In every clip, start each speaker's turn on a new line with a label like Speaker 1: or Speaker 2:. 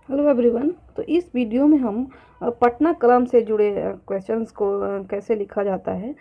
Speaker 1: Hello everyone. तो इस video में हम पटना कलम से जुड़े क्वेश्चंस को कैसे लिखा जाता है,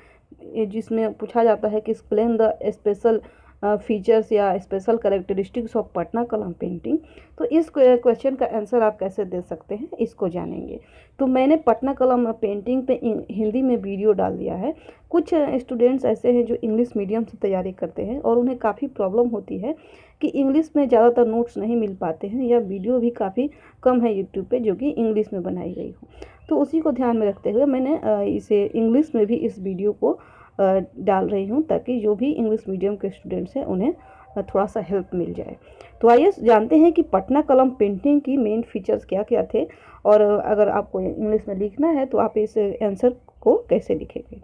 Speaker 1: ये जिसमें पूछा जाता है कि एक्सप्लेन द स्पेशल फीचर्स या special characteristics of Patna Kalam painting. तो इस क्वेश्चन का आंसर आप कैसे दे सकते हैं, इसको जानेंगे। तो मैंने पटना कलम पेंटिंग पे हिंदी में वीडियो डाल दिया है। कुछ स्टूडेंट्स ऐसे हैं जो इंग्लिश मीडियम से तैयारी करते हैं और उन्हें काफ़ी प्रॉब्लम होती है कि इंग्लिश में ज़्यादातर नोट्स नहीं मिल पाते हैं, या वीडियो भी काफ़ी कम है यूट्यूब पे जो कि इंग्लिश में बनाई गई हो। तो उसी को ध्यान में रखते हुए मैंने इसे इंग्लिश में भी इस वीडियो को डाल रही हूँ, ताकि जो भी इंग्लिश मीडियम के स्टूडेंट्स हैं उन्हें थोड़ा सा हेल्प मिल जाए। तो आइए जानते हैं कि पटना कलम पेंटिंग की मेन फीचर्स क्या क्या थे, और अगर आपको इंग्लिश में लिखना है तो आप इस आंसर को कैसे लिखेंगे।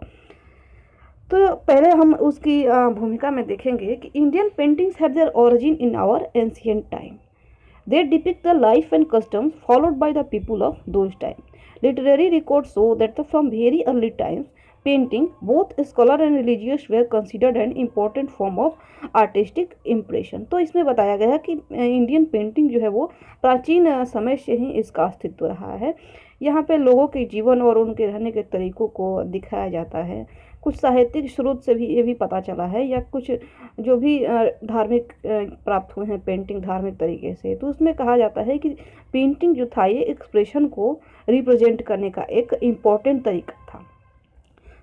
Speaker 1: तो पहले हम उसकी भूमिका में देखेंगे कि Indian paintings have their origin in our ancient time. They depict the life and customs followed by the people of those times. Literary records show that from very early times, painting, both scholar and religious, were considered an important form of artistic impression. तो इसमें बताया गया है कि Indian painting जो है वो प्राचीन समय से ही इसका अस्तित्व रहा है। यहाँ पे लोगों के जीवन और उनके रहने के तरीकों को दिखाया जाता है। कुछ साहित्यिक स्रोत से भी ये भी पता चला है, या कुछ जो भी धार्मिक प्राप्त हुए हैं पेंटिंग धार्मिक तरीके से, तो उसमें कहा जाता है कि पेंटिंग जो था ये एक्सप्रेशन को रिप्रेजेंट करने का एक इम्पॉर्टेंट तरीका था।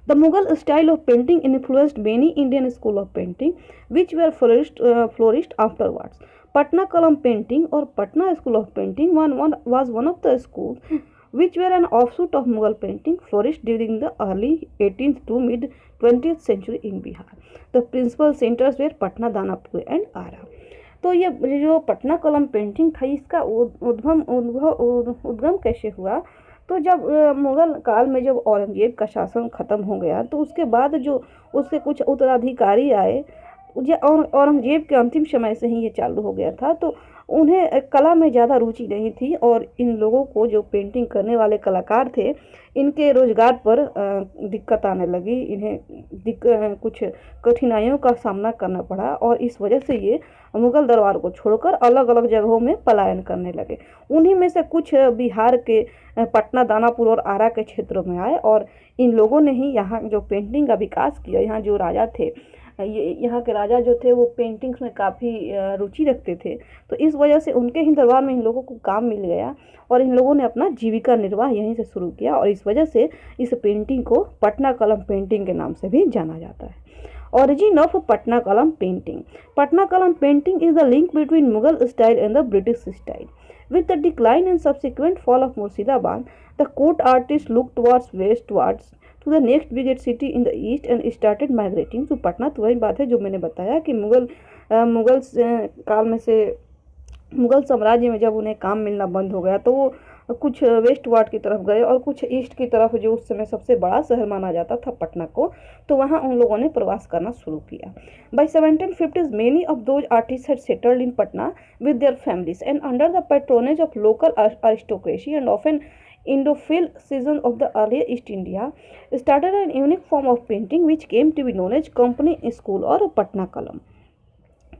Speaker 1: The Mughal style of painting influenced many Indian school of painting, which were flourished afterwards. Patna Kalam painting or Patna school of painting was one of the schools which were an offshoot of Mughal painting, flourished during the early 18th to mid 20th century in Bihar. The principal centers were Patna, Danapur and Ara. तो ये जो Patna Kalam painting था, इसका उद्गम कैसे हुआ। तो जब मुगल काल में जब औरंगजेब का शासन ख़त्म हो गया, तो उसके बाद जो उसके कुछ उत्तराधिकारी आए, औरंगजेब के अंतिम समय से ही ये चालू हो गया था। तो उन्हें कला में ज़्यादा रुचि नहीं थी, और इन लोगों को जो पेंटिंग करने वाले कलाकार थे, इनके रोजगार पर दिक्कत आने लगी। इन्हें कुछ कठिनाइयों का सामना करना पड़ा, और इस वजह से ये मुगल दरबार को छोड़कर अलग अलग जगहों में पलायन करने लगे। उन्हीं में से कुछ बिहार के पटना, दानापुर और आरा के क्षेत्रों में आए, और इन लोगों ने ही यहाँ जो पेंटिंग का विकास किया। यहाँ जो राजा थे, ये यहाँ के राजा जो थे वो पेंटिंग्स में काफ़ी रुचि रखते थे। तो इस वजह से उनके ही दरबार में इन लोगों को काम मिल गया, और इन लोगों ने अपना जीविका निर्वाह यहीं से शुरू किया, और इस वजह से इस पेंटिंग को पटना कलम पेंटिंग के नाम से भी जाना जाता है। Origin of Patna Kalam painting. Patna Kalam painting is the link between Mughal style and the British style. With the decline and subsequent fall of Murshidabad, the court artists looked westwards to the next biggest city in the east and started migrating to Patna। तो वही बात है जो मैंने बताया कि मुगल काल में से मुगल साम्राज्य में जब उन्हें काम मिलना बंद हो गया, तो वो कुछ वेस्ट वार्ड की तरफ गए, और कुछ ईस्ट की तरफ, जो उस समय सबसे बड़ा शहर माना जाता था पटना को, तो वहाँ उन लोगों ने प्रवास करना शुरू किया। By 1750s many of those artist had settled in Patna with their families and under the patronage of local aristocracy and often Indophile season of the earlier East India started an unique form of painting which came to be known as Company School और पटना कलम।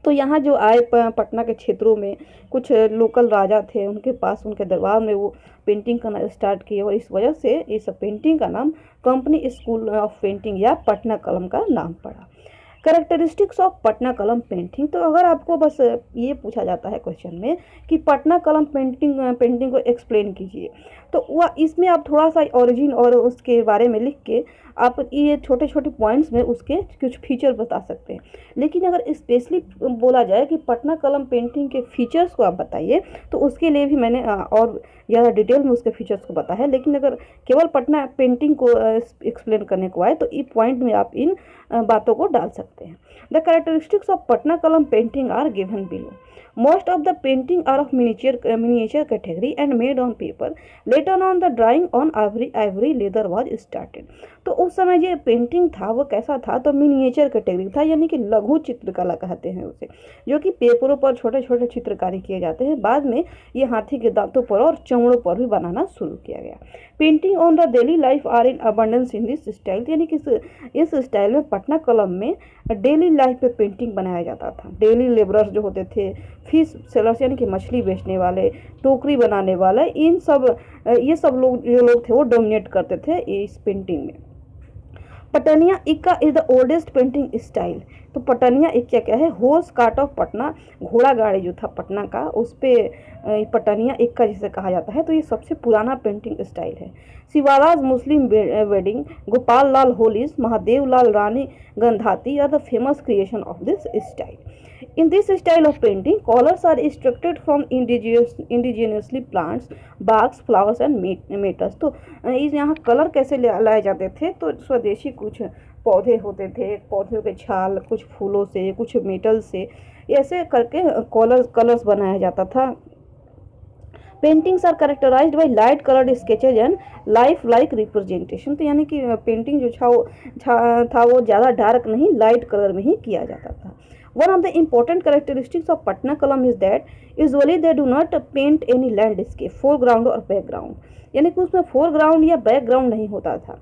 Speaker 1: तो यहाँ जो आए पटना के क्षेत्रों में कुछ लोकल राजा थे, उनके पास उनके दरबार में वो पेंटिंग करना स्टार्ट किए, और इस वजह से इस पेंटिंग का नाम कंपनी स्कूल ऑफ पेंटिंग या पटना कलम का नाम पड़ा। Characteristics of Patna Kalam painting. तो अगर आपको बस ये पूछा जाता है क्वेश्चन में कि पटना कलम पेंटिंग को एक्सप्लेन कीजिए, तो वह इसमें आप थोड़ा सा ओरिजिन और उसके बारे में लिख के आप ये छोटे छोटे पॉइंट्स में उसके कुछ फीचर बता सकते हैं। लेकिन अगर स्पेशली बोला जाए कि पटना कलम पेंटिंग के फीचर्स को आप बताइए, तो उसके लिए भी मैंने और ज़्यादा डिटेल में उसके फीचर्स को बताया है। लेकिन अगर केवल पटना पेंटिंग को एक्सप्लेन करने को आए, तो ई पॉइंट में आप इन बातों को डाल सकते हैं। The characteristics of Patna Kalam painting are given below. Most of the painting are of miniature category and made on paper. Later on the drawing on ivory leather was started. तो उस समय जो पेंटिंग था वो कैसा था, तो मिनिएचर कैटेगरी था, यानी कि लघु चित्रकला कहते हैं उसे, जो कि पेपरों पर छोटे छोटे चित्रकारी किए जाते हैं। बाद में ये हाथी के दांतों पर और चमड़ों पर भी बनाना शुरू किया गया। Painting on the daily life are in abundance in this style, यानी कि इस स्टाइल में पटना कलम में डेली लाइफ पे पेंटिंग बनाया जाता था। डेली लेबरर्स जो होते थे, फिश सेलर्स यानी कि मछली बेचने वाले, टोकरी बनाने वाले, इन सब ये सब लोग जो लोग थे वो डोमिनेट करते थे इस पेंटिंग में। पटनिया इक्का is the oldest painting style. तो पटनिया इक्का क्या है, होर्स कार्ट ऑफ पटना, घोड़ा गाड़ी जो था पटना का, उस पे पटनिया इक्का जिसे कहा जाता है, तो ये सबसे पुराना पेंटिंग स्टाइल है। शिवाराज मुस्लिम वेडिंग, गोपाल लाल होलीस, महादेव लाल रानी गंधाती are the famous creation of this style. In this style of painting, colors are extracted from indigenously plants, barks, flowers and metals। तो इस यहाँ कलर कैसे लाए जाते थे, तो स्वदेशी कुछ पौधे होते थे, पौधों के छाल, कुछ फूलों से, कुछ मेटल से, ऐसे करके कलर्स बनाया जाता था। Paintings are characterised by light coloured sketches and life like representation. तो यानी कि पेंटिंग जो था वो ज़्यादा डार्क नहीं, लाइट कलर में ही किया जाता था। One of the important characteristics of Patna Kalam is that usually they do not paint any landscape, foreground or background, यानी कि उसमें foreground या background नहीं होता था।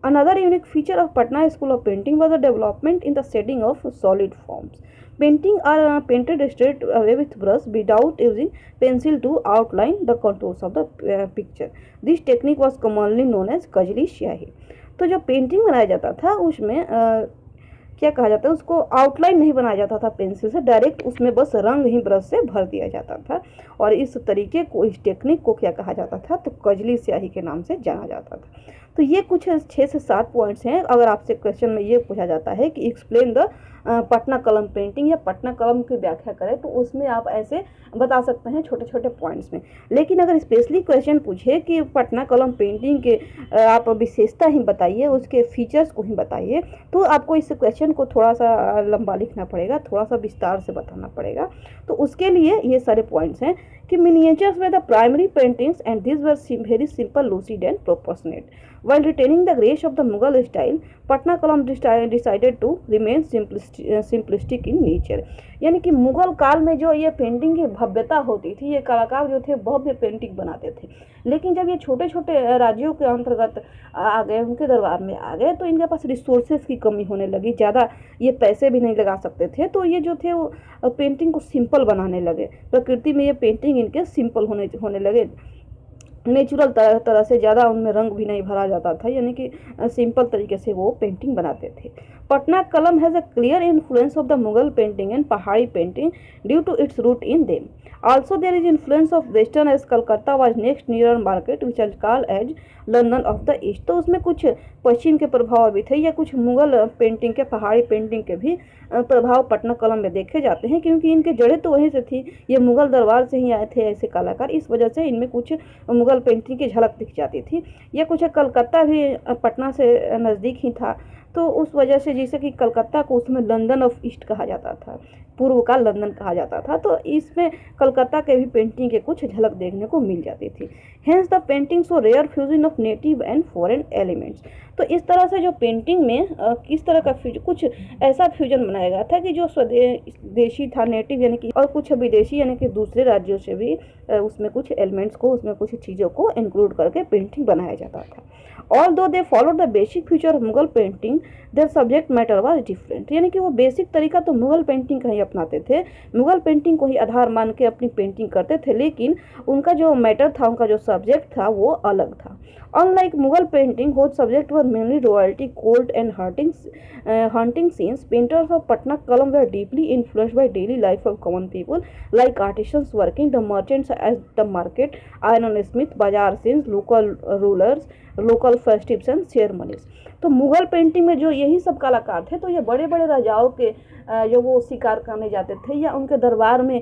Speaker 1: Another unique feature of Patna School of Painting was the development in the shading of solid forms. Painting are painted straight away with brush without using pencil to outline the contours of the picture. This technique was commonly known as Kajli स्याही। तो जो painting बनाया जाता था उसमें क्या कहा जाता है, उसको आउटलाइन नहीं बनाया जाता था पेंसिल से, डायरेक्ट उसमें बस रंग ही ब्रश से भर दिया जाता था। और इस तरीके को, इस टेक्निक को क्या कहा जाता था, तो कजली स्याही के नाम से जाना जाता था। तो ये कुछ 6 से 7 पॉइंट्स हैं। अगर आपसे क्वेश्चन में ये पूछा जाता है कि explain the Patna Kalam painting या पटना कलम की व्याख्या करें, तो उसमें आप ऐसे बता सकते हैं छोटे छोटे पॉइंट्स में। लेकिन अगर स्पेशली क्वेश्चन पूछे कि पटना कलम पेंटिंग के आप विशेषता ही बताइए, उसके फीचर्स को ही बताइए, तो आपको इस क्वेश्चन को थोड़ा सा लंबा लिखना पड़ेगा, थोड़ा सा विस्तार से बताना पड़ेगा। तो उसके लिए ये सारे पॉइंट्स हैं कि miniatures way the primary paintings and this were very simple, lucid and proportionate. While retaining the grace of the Mughal style, Patna Kalam decided to remain simplistic in nature। यानी कि मुगल काल में जो ये पेंटिंग की भव्यता होती थी, ये कलाकार जो थे भव्य पेंटिंग बनाते थे, लेकिन जब ये छोटे छोटे राज्यों के अंतर्गत आ गए, उनके दरबार में आ गए, तो इनके पास रिसोर्सेज की कमी होने लगी, ज़्यादा ये पैसे भी नहीं लगा सकते थे, तो ये जो थे वो पेंटिंग को सिंपल बनाने लगे। प्रकृति में ये पेंटिंग इनके सिंपल होने लगे, नेचुरल तरह से, ज़्यादा उनमें रंग भी नहीं भरा जाता था, यानी कि सिंपल तरीके से वो पेंटिंग बनाते थे। Patna Kalam has a clear influence of the Mughal painting and Pahari painting due to its root in them. Also there is influence of western as Calcutta was next nearer market which is called as London of the East। तो उसमें कुछ पश्चिम के प्रभाव भी थे, या कुछ Mughal painting के, पहाड़ी पेंटिंग के भी प्रभाव पटना कलम में देखे जाते हैं, क्योंकि इनके जड़ें तो वहीं से थी, ये मुगल दरबार से ही आए थे ऐसे कलाकार, इस वजह से इनमें कुछ मुगल पेंटिंग की झलक दिख जाती थी। या कुछ कलकत्ता भी पटना से नज़दीक ही था, तो उस वजह से, जैसे कि कलकत्ता को उसमें लंदन ऑफ ईस्ट कहा जाता था, पूर्व का लंदन कहा जाता था, तो इसमें कलकत्ता के भी पेंटिंग के कुछ झलक देखने को मिल जाती थी। Hence the painting so rare fusion of native and foreign elements. तो इस तरह से जो पेंटिंग में किस तरह का कुछ ऐसा फ्यूजन बनाया गया था कि जो स्वदेशी था, नेटिव यानी कि, और कुछ विदेशी यानी कि दूसरे राज्यों से भी उसमें कुछ एलिमेंट्स को, उसमें कुछ चीज़ों को इंक्लूड करके पेंटिंग बनाया जाता था। Although they followed the basic feature of Mughal painting, their subject matter was different. यानी कि वो बेसिक तरीका तो मुगल पेंटिंग का ही अपनाते थे, मुगल पेंटिंग को ही आधार मान के अपनी पेंटिंग करते थे, लेकिन उनका जो मैटर था, उनका जो सब्जेक्ट था, वो अलग था। Unlike Mughal painting, whose subject were mainly royalty, court and hunting scenes, painters of Patna Kalam were deeply influenced by daily life of common people, like artisans working, the merchants at the market, ironsmith, bazaar scenes, local rulers, local festivals and ceremonies। तो Mughal painting में जो यही सब कलाकार थे, तो ये बड़े बड़े राजाओं के जो वो शिकार करने जाते थे, या उनके दरबार में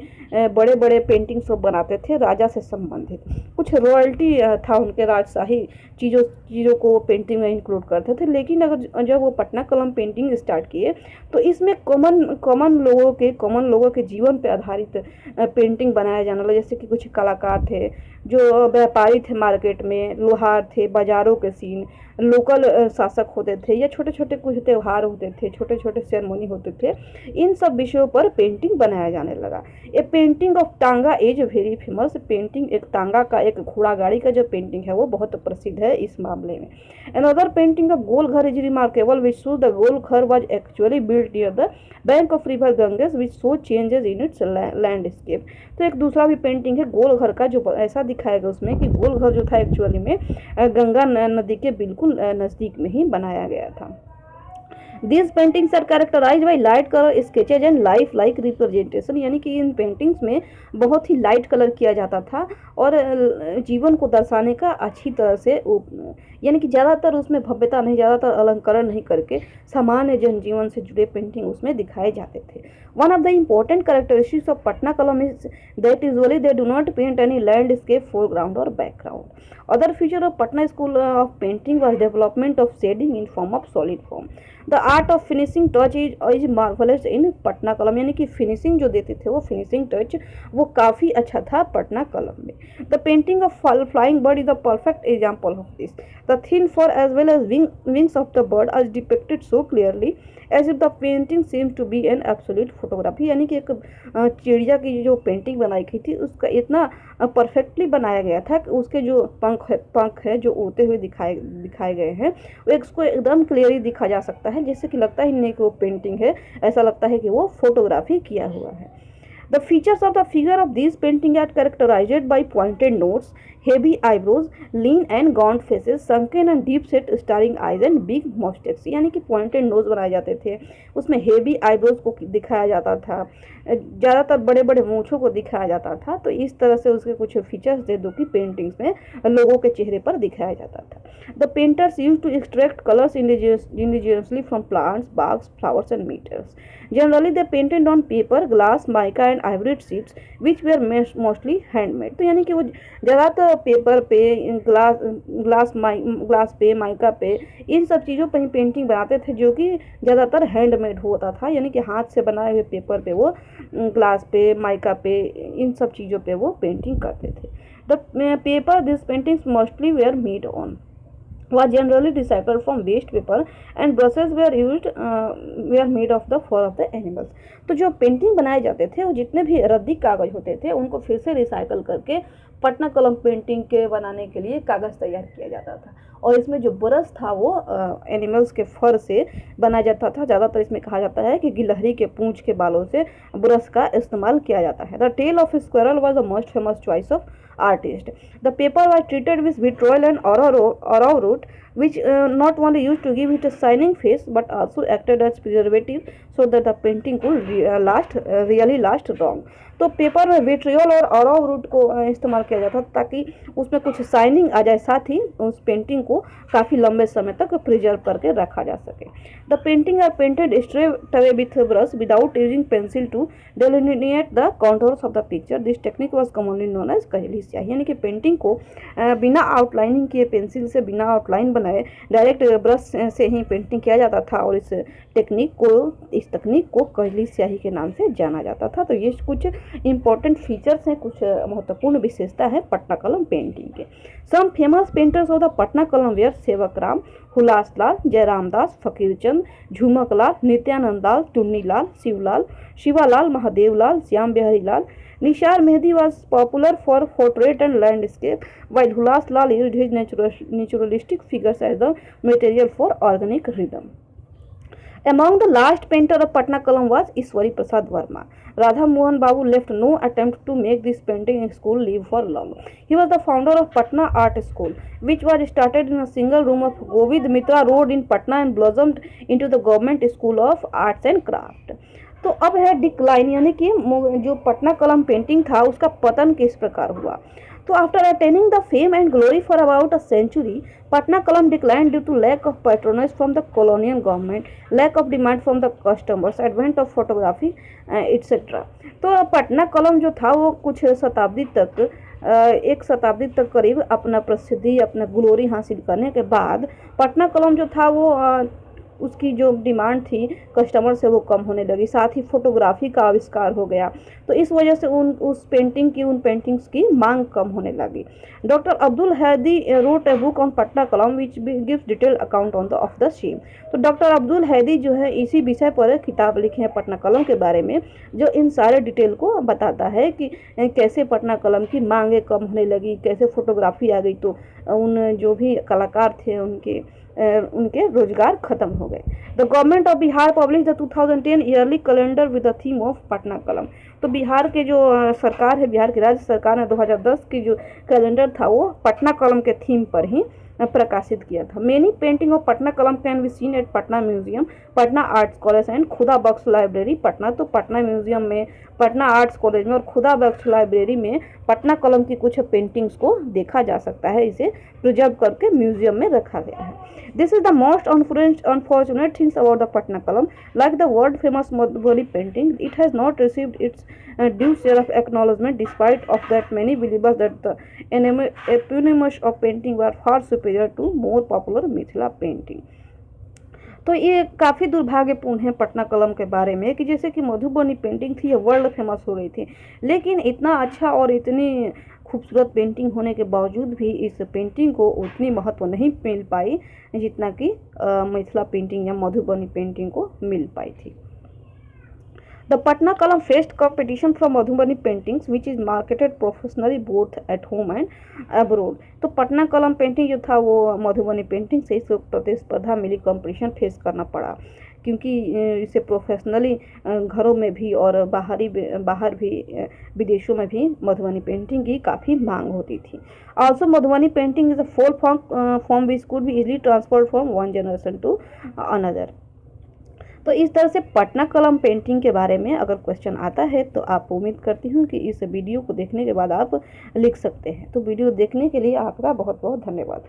Speaker 1: बड़े बड़े पेंटिंग सब बनाते थे राजा से संबंधित। कुछ रॉयल्टी था, उनके राजशाही चीज़ों को पेंटिंग में इंक्लूड करते थे। लेकिन अगर जब वो पटना कलम पेंटिंग स्टार्ट किए, तो इसमें कॉमन लोगों के जीवन पे आधारित पेंटिंग बनाया जाने लगा। जैसे कि कुछ कलाकार थे जो व्यापारी थे, मार्केट में लोहार थे, बाजारों त्योहारों के सीन, लोकल शासक होते थे या छोटे छोटे कुछ त्यौहार होते थे, छोटे छोटे सेरेमनी होते थे, इन सब विषयों पर पेंटिंग बनाया जाने लगा। ए पेंटिंग ऑफ टांगा इज वेरी फेमस। पेंटिंग एक टांगा का, एक घोड़ा गाड़ी का जो पेंटिंग है वो बहुत प्रसिद्ध है इस मामले में। Another painting of Gol Ghar is remarkable which show the Gol Ghar was actually built near the bank of river Ganges which show changes in its landscape. तो एक दूसरा भी पेंटिंग है गोल घर का, जो ऐसा दिखाया गया उसमें कि गोल घर जो था एक्चुअली में गंगा नदी के बिल्कुल नज़दीक में ही बनाया गया था। These paintings are characterized by light color sketches and life like representation, यानी कि इन पेंटिंग्स में बहुत ही लाइट कलर किया जाता था और जीवन को दर्शाने का अच्छी तरह से, यानी कि ज़्यादातर उसमें भव्यता नहीं, ज़्यादातर अलंकरण नहीं करके सामान्य जनजीवन से जुड़े पेंटिंग उसमें दिखाए जाते थे। One of the important characteristics of Patna Kalam is that usually they do not paint any landscape foreground और background. Other feature of Patna School of Painting was development of shading in form of solid form. The art of finishing touch is marvelous in Patna कलम, यानी कि finishing जो देते थे वो finishing touch वो काफ़ी अच्छा था पटना कलम में। The painting of flying bird is the perfect example of this. The thin fur as well as wings of the bird are depicted so clearly as if the painting seems to be an absolute photography, यानी कि एक चिड़िया की जो painting बनाई गई थी उसका इतना परफेक्टली बनाया गया था कि उसके जो पंख है जो उड़ते हुए दिखाए गए हैं वो इसको एकदम क्लियरली दिखा जा सकता है, जैसे कि लगता ही नहीं कि वो पेंटिंग है, ऐसा लगता है कि वो फोटोग्राफी किया हुआ है। The features of the figure of these paintings are characterized by pointed nose, heavy eyebrows, lean and gaunt faces, sunken and deep set staring eyes and big mustaches, यानी कि pointed nose बनाए जाते थे, उसमें heavy eyebrows को दिखाया जाता था, ज़्यादातर बड़े बड़े मूँछों को दिखाया जाता था। तो इस तरह से उसके कुछ फीचर्स दे दो कि पेंटिंग्स में लोगों के चेहरे पर दिखाया जाता था। The painters use to extract colours indigenously from plants, barks, flowers and meters. Generally they painted on paper, glass, mica and ivory sheets which were mostly handmade। तो यानी कि वो ज़्यादातर पेपर पे, ग्लास पे, माइका पे, इन सब चीज़ों पर ही पेंटिंग बनाते थे जो कि ज़्यादातर हैंडमेड होता था, यानी कि हाथ से बनाए हुए पेपर पे वो, ग्लास पे, माइका पे, इन सब चीज़ों पे वो पेंटिंग करते थे। The paper this paintings mostly were made on was generally recycled from waste paper and brushes were made of the fur of the animals। तो जो पेंटिंग बनाए जाते थे वो जितने भी रद्दी कागज होते थे उनको फिर से रिसाइकल करके पटना कलम पेंटिंग के बनाने के लिए कागज़ तैयार किया जाता था और इसमें जो ब्रश था वो एनिमल्स के फर से बनाया जाता था। ज़्यादातर इसमें कहा जाता है कि गिलहरी के पूंछ के बालों से ब्रश का इस्तेमाल किया जाता है। The tail of squirrel was the most famous choice of artist। The paper was treated with vitriol and arrowroot which not only used to give it a shining face but also acted as preservative so that the painting could really last long। तो paper में vitriol और अरारोट को इस्तेमाल किया जाता था ताकि उसमें कुछ शाइनिंग आ जाए, साथ ही उस पेंटिंग को काफ़ी लंबे समय तक प्रिजर्व करके रखा जा सके। The painting are painted straight away with brush without using pencil to delineate the contours of the picture. This technique was commonly known as Kajli Siyahi, यानी कि पेंटिंग को बिना आउटलाइनिंग किए, पेंसिल से बिना आउटलाइन बनाए डायरेक्ट ब्रश से ही पेंटिंग किया जाता था और इस तकनीक को कजली स्याही के नाम से जाना जाता था। तो ये कुछ इंपॉर्टेंट फीचर्स हैं, कुछ महत्वपूर्ण विशेषता है पटना कलम पेंटिंग के। Some famous painters of the Patna Kalam were सेवक राम, हुलास लाल, जयराम दास, फकीरचंद, झुमक लाल, नित्यानंद लाल, टुन्नी लाल, शिवालाल, महादेव लाल, श्याम बिहारी लाल। Nisar Mehdi was popular for portrait and landscape, while Hulas Lal used his naturalistic figures as the material for organic rhythm। Among the last painter of Patna Kalam was Iswari Prasad Verma। Radha Mohan Babu left no attempt to make this painting school live for long। He was the founder of Patna Art School, which was started in a single room of Govind Mitra Road in Patna and blossomed into the Government School of Arts and Craft। तो अब है decline, यानी कि जो Patna Kalam painting था उसका पतन किस प्रकार हुआ। तो after attaining the fame and glory for about a century, Patna Kalam decline due to lack of patronage from the colonial government, lack of demand from the customers, advent of photography etcetera. तो पटना कलम जो था वो कुछ शताब्दी तक, एक शताब्दी तक करीब अपना प्रसिद्धि, अपना ग्लोरी हासिल करने के बाद पटना कलम जो था वो उसकी जो डिमांड थी कस्टमर से वो कम होने लगी। साथ ही फोटोग्राफी का आविष्कार हो गया, तो इस वजह से उन पेंटिंग्स की मांग कम होने लगी। Doctor Abdul Haidi wrote a book on Patna Kalam which gives detail account of the same. तो डॉक्टर अब्दुल हैदी जो है इसी विषय पर किताब लिखे हैं पटना कलम के बारे में, जो इन सारे डिटेल को बताता है कि कैसे पटना कलम की मांगे कम होने लगी, कैसे फोटोग्राफी आ गई तो उन जो भी कलाकार थे उनके रोजगार खत्म हो गए। The government of Bihar publish the 2010 yearly calendar with the theme of Patna कलम। तो बिहार के जो सरकार है, बिहार की राज्य सरकार ने 2010 की जो कैलेंडर था वो पटना कलम के थीम पर ही प्रकाशित किया था। Many painting of Patna Kalam can be seen at Patna museum, Patna arts college and Khuda Bakhsh library Patna. तो पटना म्यूजियम में, पटना आर्ट्स कॉलेज में और खुदा बख्श लाइब्रेरी में पटना कलम की कुछ पेंटिंग्स को देखा जा सकता है। इसे प्रिजर्व करके म्यूजियम में रखा गया है। This is the most unfortunate things about the Patna Kalam, like the world famous Madhubani painting, it has not received its due share of acknowledgement, despite of that many believers that the eponymous of painting were far superior to more popular Mithila painting. तो ये काफ़ी दुर्भाग्यपूर्ण है पटना कलम के बारे में कि जैसे कि मधुबनी पेंटिंग थी, ये वर्ल्ड फेमस हो गई थी, लेकिन इतना अच्छा और इतनी खूबसूरत पेंटिंग होने के बावजूद भी इस पेंटिंग को उतनी महत्व नहीं मिल पाई जितना कि मिथिला पेंटिंग या मधुबनी पेंटिंग को मिल पाई थी। The Patna Kalam faced competition from Madhubani paintings, which is marketed professionally both at home and abroad. तो पटना कलम पेंटिंग जो था वो मधुबनी पेंटिंग से इसको प्रतिस्पर्धा मिली, कंपटीशन फेस करना पड़ा, क्योंकि इसे प्रोफेशनली घरों में भी और बाहर भी विदेशों में भी मधुबनी पेंटिंग की काफ़ी मांग होती थी। Also Madhubani painting is a folk form which could be easily transferred from one generation to another. तो इस तरह से पटना कलम पेंटिंग के बारे में अगर क्वेश्चन आता है तो आप उम्मीद करती हूँ कि इस वीडियो को देखने के बाद आप लिख सकते हैं। तो वीडियो देखने के लिए आपका बहुत बहुत धन्यवाद।